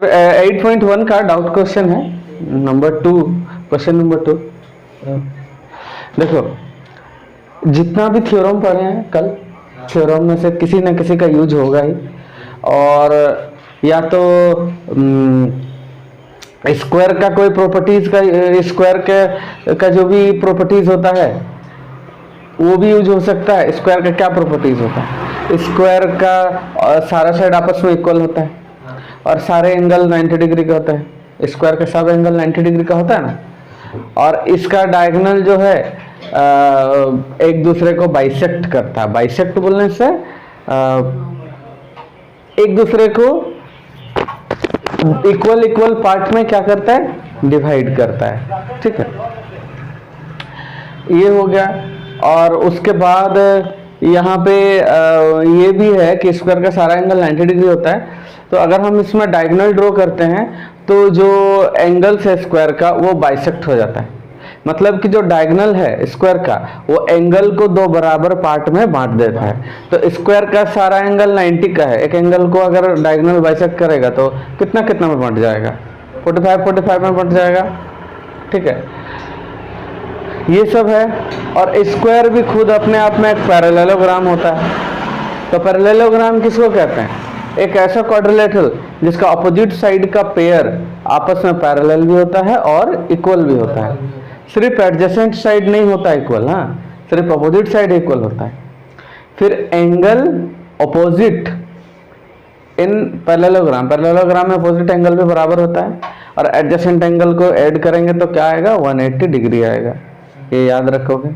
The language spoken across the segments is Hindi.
8.1 का डाउट क्वेश्चन है नंबर 2, क्वेश्चन नंबर 2। देखो, जितना भी थ्योरम पढ़े हैं कल, थ्योरम में से किसी न किसी का यूज होगा ही, और या तो स्क्वायर का कोई प्रॉपर्टीज का, स्क्वायर का जो भी प्रॉपर्टीज होता है वो भी यूज हो सकता है। स्क्वायर का क्या प्रॉपर्टीज होता है? स्क्वायर का सारा साइड आपस में इक्वल होता है और सारे एंगल 90 डिग्री का होता है। स्क्वायर का सब एंगल 90 डिग्री का होता है ना, और इसका डायगोनल जो है एक दूसरे को बाइसेक्ट करता है। बाइसेक्ट बोलने से एक दूसरे को इक्वल इक्वल पार्ट में क्या करता है? डिवाइड करता है। ठीक है, ये हो गया। और उसके बाद यहाँ पे ये भी है कि स्क्वायर का सारा एंगल 90 डिग्री होता है। तो अगर हम इसमें डायगोनल ड्रॉ करते हैं तो जो एंगल्स है स्क्वायर का वो बाइसेक्ट हो जाता है। मतलब कि जो डायगोनल है स्क्वायर का वो एंगल को दो बराबर पार्ट में बांट देता है। तो स्क्वायर का सारा एंगल 90 का है, एक एंगल को अगर डायगोनल बाइसेक्ट करेगा तो कितना कितना में बांट जाएगा? 45 में बांट जाएगा। ठीक है, ये सब है। और स्क्वायर भी खुद अपने आप में एक पैरेललोग्राम होता है। तो पैरेललोग्राम किसको कहते हैं? एक ऐसा क्वाड्रिलेटरल जिसका अपोजिट साइड का पेयर आपस में पैरेलल भी होता है और इक्वल भी होता है। सिर्फ एडजेसेंट साइड नहीं होता इक्वल, हाँ, सिर्फ अपोजिट साइड इक्वल होता है। फिर angle opposite in parallelogram, parallelogram में अपोजिट एंगल भी बराबर होता है, और एडजेसेंट एंगल को ऐड करेंगे तो क्या आएगा? 180 डिग्री आएगा। ये याद रखोगे।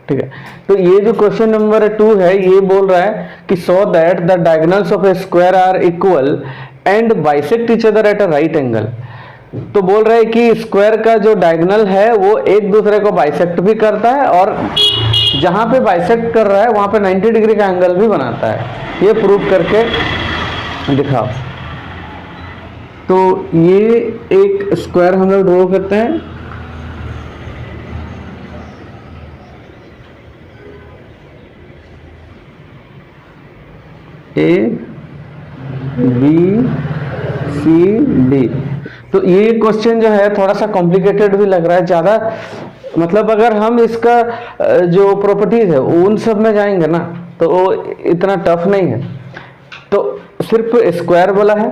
ठीक है, तो ये जो क्वेश्चन नंबर 2 है ये बोल रहा है कि so that the diagonals of a square are equal and bisect each other at a right angle. तो बोल रहा है कि स्क्वायर का जो डायगोनल है वो एक दूसरे को बाइसेक्ट भी करता है, और जहां पे बाइसेक्ट कर रहा है वहां पे 90 डिग्री का एंगल भी बनाता है। ये प्रूव करके दिखाओ। तो ये एक स्क्वायर हम लोग ड्रॉ करते हैं। A B C D. तो ये क्वेश्चन जो है थोड़ा सा कॉम्प्लिकेटेड भी लग रहा है ज़्यादा। मतलब अगर हम इसका जो प्रॉपर्टीज है उन सब में जाएंगे ना तो वो इतना टफ नहीं है। तो सिर्फ स्क्वायर बोला है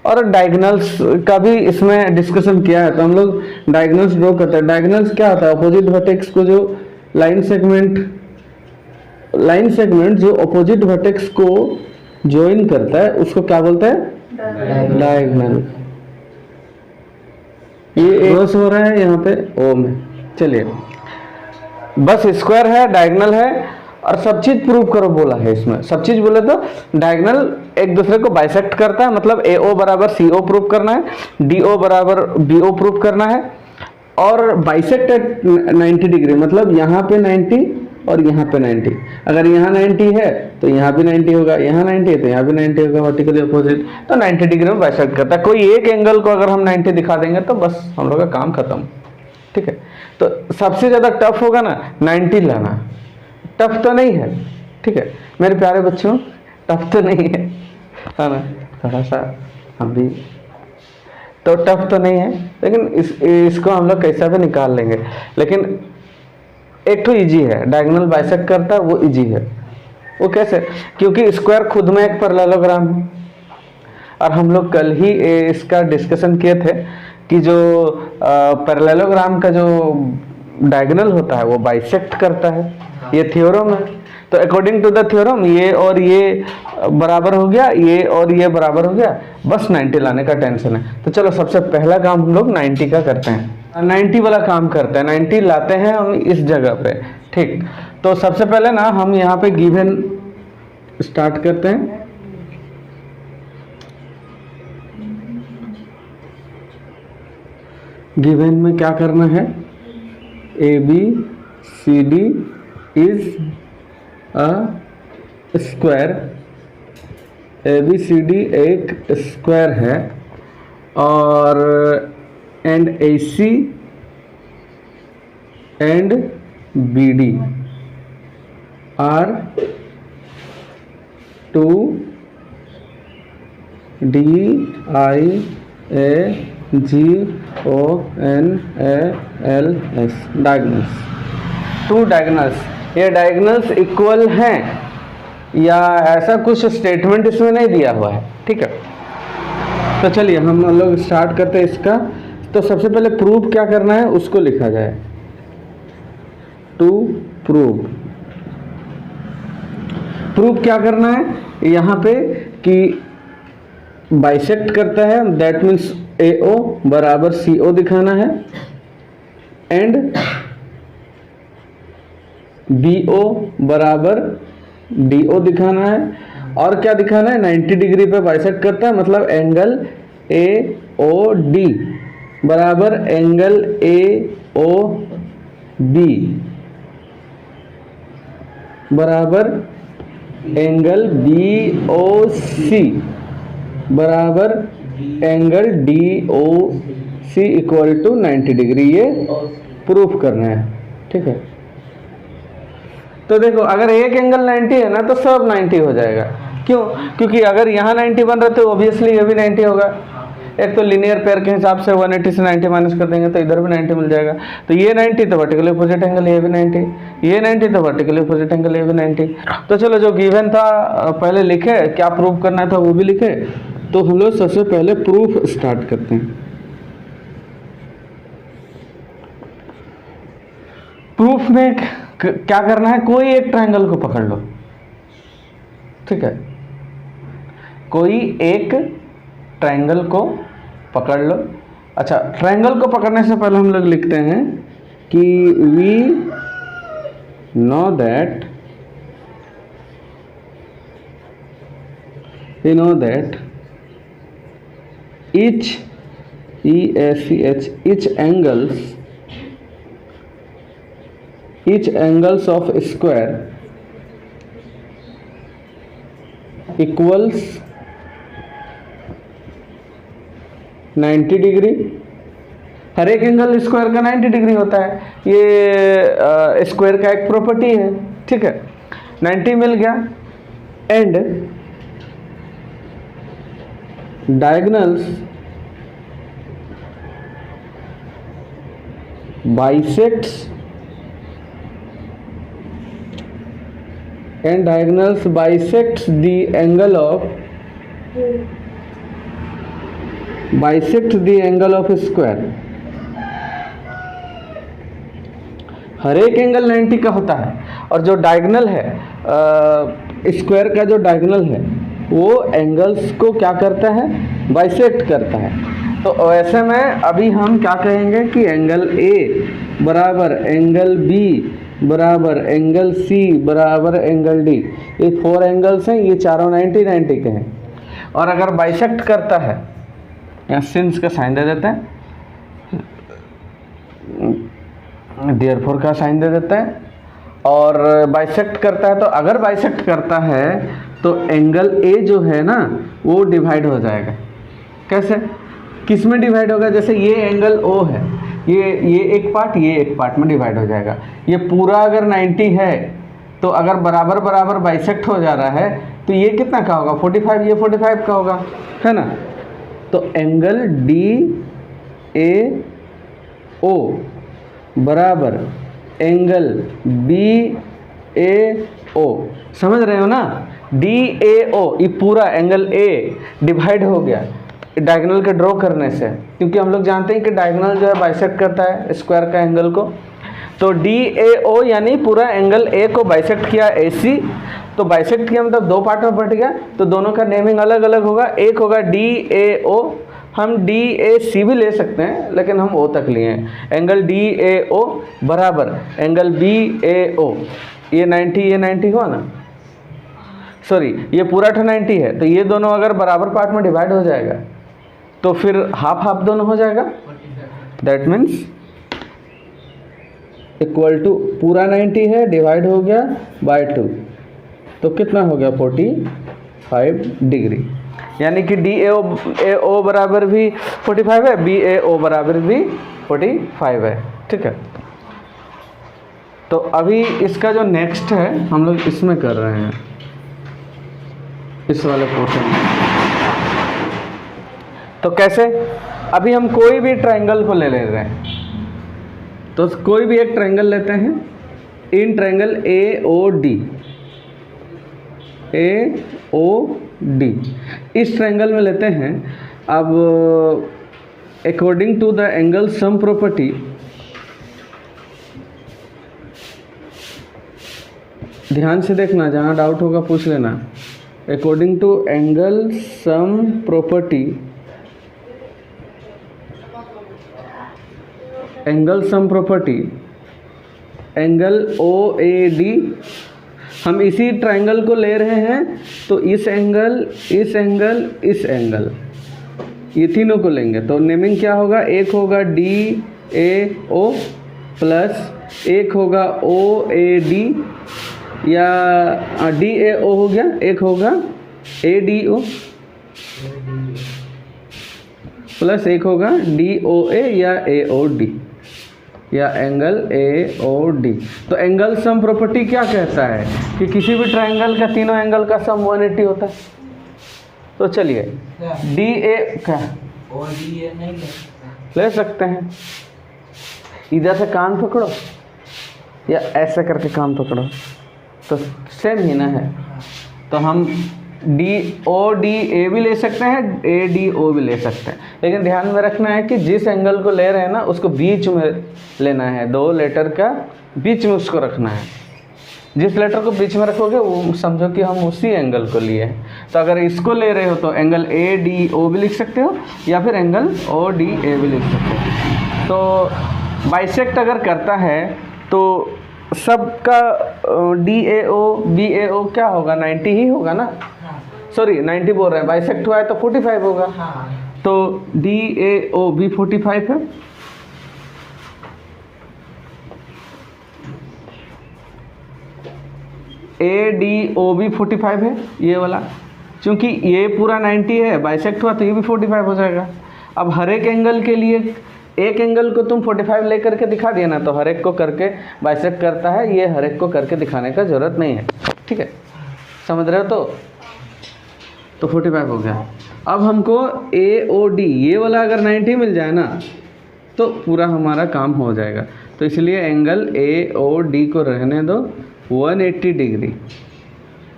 और डायगोनल्स का भी इसमें डिस्कशन किया है। तो हम लोग डायगोनल्स ड्रॉ करते हैं। डायगोनल्स क्या होता है? अपोजिट वर्टेक्स को जो लाइन सेगमेंट जो अपोजिट वर्टेक्स को ज्वाइन करता है उसको क्या बोलते हैं? डायगोनल। ये क्रॉस हो रहा है यहाँ पे ओ में। चलिए, बस स्क्वायर है, डायगोनल है और सब चीज प्रूव करो बोला है। इसमें सब चीज बोले तो डायगोनल एक दूसरे को बाइसेक्ट करता है, मतलब AO बराबर CO प्रूव करना है, DO बराबर BO प्रूव करना है, और बाइसेक्ट एट 90 डिग्री मतलब यहाँ पे 90 और यहाँ पे 90। अगर यहाँ 90 है तो यहाँ भी 90 होगा, यहाँ 90 है तो यहाँ भी 90 होगा, वर्टिकली अपोजिट। तो 90 डिग्री में बाइसेक्ट करता है। कोई एक एंगल को अगर हम 90 दिखा देंगे तो बस हम लोग का काम खत्म। ठीक है, तो सबसे ज्यादा टफ होगा ना 90 लाना। टफ तो नहीं है, ठीक है मेरे प्यारे बच्चों, टफ तो नहीं है ना, थोड़ा सा हम भी तो टफ तो नहीं है, लेकिन इसको हम लोग कैसा भी निकाल लेंगे। लेकिन एक तो इजी है, डायगोनल बाइसेक्ट करता है वो इजी है। वो कैसे? क्योंकि स्क्वायर खुद में एक पैरेललोग्राम है, और हम लोग कल ही इसका डिस्कशन किए थे कि जो पैरेललोग्राम का जो डायगोनल होता है वो बाइसेक्ट करता है। ये थ्योरम है। तो अकॉर्डिंग टू द थ्योरम ये और ये बराबर हो गया, ये और ये बराबर हो गया, बस 90 लाने का टेंशन है। तो चलो सबसे पहला काम हम लोग 90 का करते हैं, 90 वाला काम करते हैं। 90 लाते हैं हम इस जगह पे। ठीक, तो सबसे पहले ना हम यहाँ पे गिवन स्टार्ट करते हैं। गिवन में क्या करना है? ABCD is a square. ABCD एक स्क्वायर है, और and AC and BD are 2 DIY diagonals. Two diagonals, ये डायगोनल्स इक्वल हैं या ऐसा कुछ स्टेटमेंट इसमें नहीं दिया हुआ है, ठीक है। तो चलिए हम लोग स्टार्ट करते हैं इसका। तो सबसे पहले प्रूव क्या करना है उसको लिखा जाए, टू प्रूव। प्रूव क्या करना है यहाँ पे कि बाइसेक्ट करता है, दैट मीन्स AO बराबर CO दिखाना है, एंड BO बराबर DO दिखाना है, और क्या दिखाना है 90 डिग्री पे बाइसेक्ट करता है, मतलब एंगल AOD बराबर एंगल AOB बराबर एंगल BOC बराबर angle DOC equal to 90 degree. ये प्रूफ करना है, ठीक है। तो देखो अगर एक एंगल 90 है ना तो सब 90 हो जाएगा। क्यों? क्योंकि अगर यहाँ 90 बन रहा है तो ऑब्वियसली ये भी 90 होगा। एक तो लीनियर पेयर के हिसाब से 180 से 90 माइनस कर देंगे तो इधर भी 90 मिल जाएगा। तो ये 90 तो वर्टिकली अपोजिट एंगल, ये भी 90, ये 90 तो वर्टिकली अपोजिट एंगल, ये भी 90। तो चलो जो गिवन था पहले लिखे, क्या प्रूव करना था वो भी लिखे। तो हम लोग सबसे पहले प्रूफ स्टार्ट करते हैं। प्रूफ में क्या करना है, कोई एक ट्रायंगल को पकड़ लो, ठीक है। कोई एक ट्रायंगल को पकड़ लो। अच्छा, ट्रायंगल को पकड़ने से पहले हम लोग लिखते हैं कि we know that each angles of square equals 90 degree. हर एक एंगल स्क्वायर का 90 डिग्री होता है, ये स्क्वायर का एक प्रॉपर्टी है, ठीक है। 90 मिल गया, and diagonals bisects the angle of square। हर एक एंगल 90 का होता है, और जो डायगोनल है स्क्वायर का, जो डायगोनल है वो एंगल्स को क्या करता है, बाइसेक्ट करता है। तो ऐसे में अभी हम क्या कहेंगे कि एंगल A बराबर एंगल B बराबर एंगल C बराबर एंगल D, ये 4 एंगल्स हैं, ये चारों 90 के हैं। और अगर बाइसेक्ट करता है, यहाँ सिंस का साइन दे देते हैं, देयरफॉर का साइन दे देते हैं, और बाइसेक्ट करता है। तो अगर बाइसेक्ट करता है तो एंगल A जो है ना वो डिवाइड हो जाएगा। कैसे, किस में डिवाइड होगा? जैसे ये एंगल O है, ये एक पार्ट, ये एक पार्ट में डिवाइड हो जाएगा। ये पूरा अगर 90 है तो अगर बराबर बराबर बाइसेक्ट हो जा रहा है तो ये कितना का होगा, 45, ये 45 का होगा, है ना। तो एंगल DAO बराबर एंगल BAO, समझ रहे हो ना। DAO ये पूरा एंगल A डिवाइड हो गया डायगोनल के ड्रॉ करने से, क्योंकि हम लोग जानते हैं कि डायगोनल जो है बाइसेक्ट करता है स्क्वायर का एंगल को। तो DAO यानी पूरा एंगल A को बाइसेक्ट किया AC, तो बाइसेक्ट किया मतलब दो पार्ट में बट गया, तो दोनों का नेमिंग अलग अलग होगा। एक होगा DAO, हम DAC भी ले सकते हैं लेकिन हम O तक लिए हैं। एंगल DAO बराबर एंगल BAO, ये 90 हुआ ना, सॉरी ये पूरा 90 है, तो ये दोनों अगर बराबर पार्ट में डिवाइड हो जाएगा तो फिर हाफ हाफ दोनों हो जाएगा। दैट मीन्स इक्वल टू पूरा 90 है डिवाइड हो गया बाय 2, तो कितना हो गया 45 डिग्री। यानी कि DAO बराबर भी 45 है, BAO बराबर भी 45 है, ठीक है। तो अभी इसका जो नेक्स्ट है हम लोग इसमें कर रहे हैं, इस वाले पोर्शन में। तो कैसे, अभी हम कोई भी ट्रायंगल को ले रहे हैं, तो कोई भी एक ट्रायंगल लेते हैं, इन ट्रायंगल AOD, इस ट्रायंगल में लेते हैं। अब according to the angle sum property, ध्यान से देखना, जहाँ डाउट होगा पूछ लेना। According to angle sum property, angle sum property, angle OAD, हम इसी ट्रायंगल को ले रहे हैं, तो इस एंगल, इस एंगल, इस एंगल, ये तीनों को लेंगे। तो नेमिंग क्या होगा, एक होगा DAO प्लस एक होगा OAD, या DAO हो गया, एक होगा ADO प्लस एक होगा DOA या AOD, या एंगल AOD। तो एंगल सम प्रॉपर्टी क्या कहता है कि किसी भी ट्रायंगल का तीनों एंगल का सम 180 होता है। तो चलिए DA क्या ले सकते हैं, इधर से कान पकड़ो या ऐसे करके कान पकड़ो, तो सेम ही ना है। तो हम DODA भी ले सकते हैं, ADO भी ले सकते हैं, लेकिन ध्यान में रखना है कि जिस एंगल को ले रहे हैं ना, उसको बीच में लेना है, दो लेटर का बीच में उसको रखना है। जिस लेटर को बीच में रखोगे वो समझो कि हम उसी एंगल को लिए हैं। तो अगर इसको ले रहे हो तो एंगल ADO भी लिख सकते हो, या फिर एंगल ODA भी लिख सकते हो। तो बाइसेक्ट अगर करता है तो सबका DAO BAO क्या होगा, 90 ही होगा ना। सॉरी 90 बोल रहे हैं, बाइसेक्ट हुआ है तो 45 होगा। तो DAO भी 45 है, ADO भी 45 है, ये वाला, क्योंकि ये पूरा 90 है, बाइसेक्ट हुआ तो ये भी 45 हो जाएगा। अब हर एक एंगल के लिए, एक एंगल को तुम 45 ले करके दिखा दिया ना, तो हर एक को करके बाइसेक्ट करता है, ये हर एक को करके दिखाने का ज़रूरत नहीं है। ठीक है, समझ रहे हो? तो 45 हो गया। अब हमको AOD ये वाला अगर 90 मिल जाए ना, तो पूरा हमारा काम हो जाएगा। तो इसलिए एंगल AOD को रहने दो 180 डिग्री।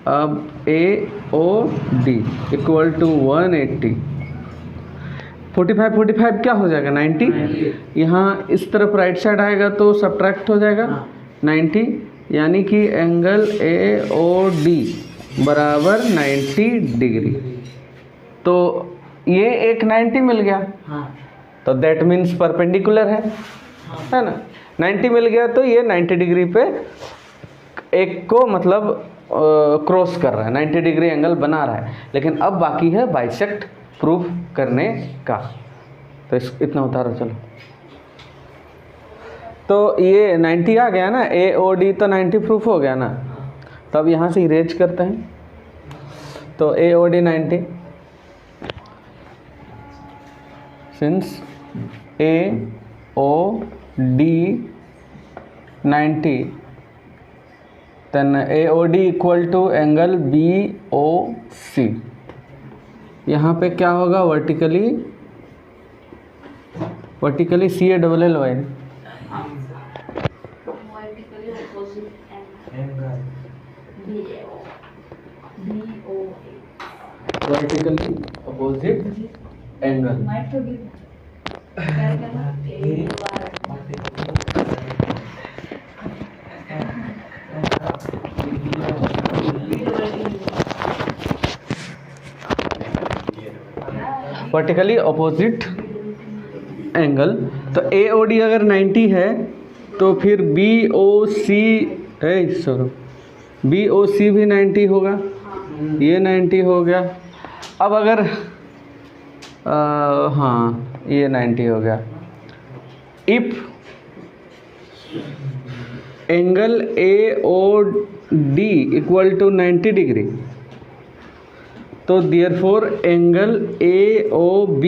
अब AOD इक्वल टू 180, 45 क्या हो जाएगा, 90। यहाँ इस तरफ राइट साइड आएगा तो सब्ट्रैक्ट हो जाएगा 90, यानी कि एंगल AOD बराबर 90 डिग्री। तो ये एक 90 मिल गया, तो दैट मीन्स परपेंडिकुलर है ना। 90 मिल गया तो ये 90 डिग्री पे एक को मतलब क्रॉस कर रहा है, 90 डिग्री एंगल बना रहा है। लेकिन अब बाकी है बाइसेक्ट प्रूफ करने का। तो इतना उतारो चलो। तो ये 90 आ गया ना, AOD तो 90 प्रूफ हो गया ना। तो अब यहाँ से इरेज करते हैं, तो AOD 90, since AOD 90, then AOD equal to angle BOC। यहाँ पे क्या होगा, vertically CALLY, vertically opposite angle. Vertically opposite angle. तो AOD अगर 90 है तो फिर BOC भी 90 होगा, ये 90 हो गया। अब अगर हाँ ये 90 हो गया। If angle AOD equal to 90 degree, तो therefore angle AOB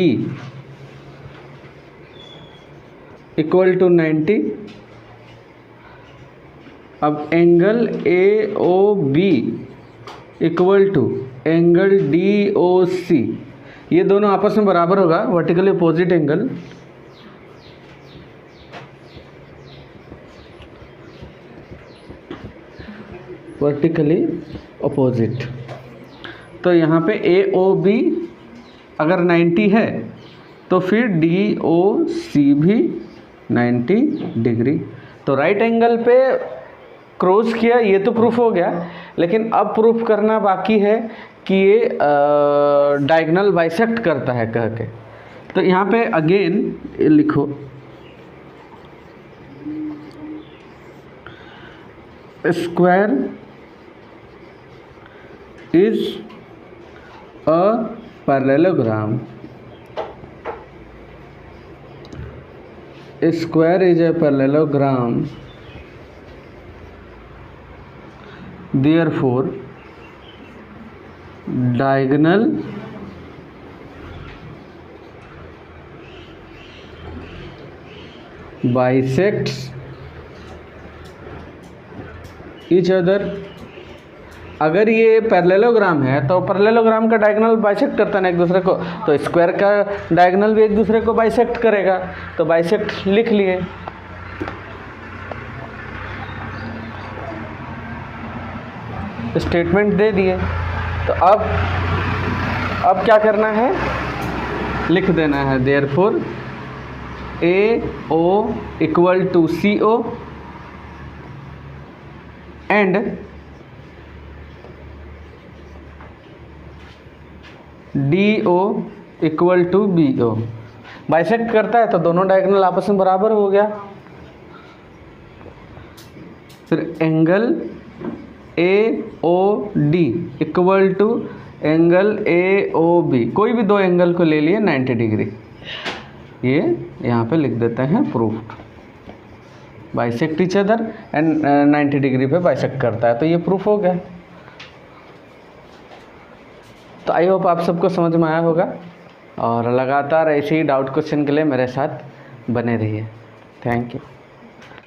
equal to 90। अब angle AOB equal to angle DOC, ये दोनों आपस में बराबर होगा, vertically opposite angle, vertically opposite. तो यहाँ पे AOB अगर 90 है तो फिर DOC भी 90 डिग्री। तो राइट एंगल पे क्रॉस किया, ये तो प्रूफ हो गया, लेकिन अब प्रूफ करना बाकी है कि ये डायगोनल बाइसेक्ट करता है कह के। तो यहाँ पे अगेन लिखो square is a parallelogram. A square is a parallelogram. Therefore, diagonal bisects each other. अगर ये पैरेललोग्राम है तो पैरेललोग्राम का डायगोनल बाइसेक्ट करता है ना एक दूसरे को, तो स्क्वायर का डायगोनल भी एक दूसरे को बाइसेक्ट करेगा। तो बाइसेक्ट लिख लिए। स्टेटमेंट दे दिए। तो अब क्या करना है, लिख देना है therefore AO equal to CO and DO equal to BO। Bisect करता है तो दोनों डायगोनल आपस में बराबर हो गया। फिर angle AOD equal to angle AOB, कोई भी दो एंगल को ले लिए 90 डिग्री। ये यहाँ पे लिख देते हैं proofed, bisect each other and 90 degree पे बाइसेक्ट करता है। तो ये प्रूफ हो गया। तो आई होप आप सबको समझ में आया होगा, और लगातार ऐसे ही डाउट क्वेश्चन के लिए मेरे साथ बने रहिए। Thank you.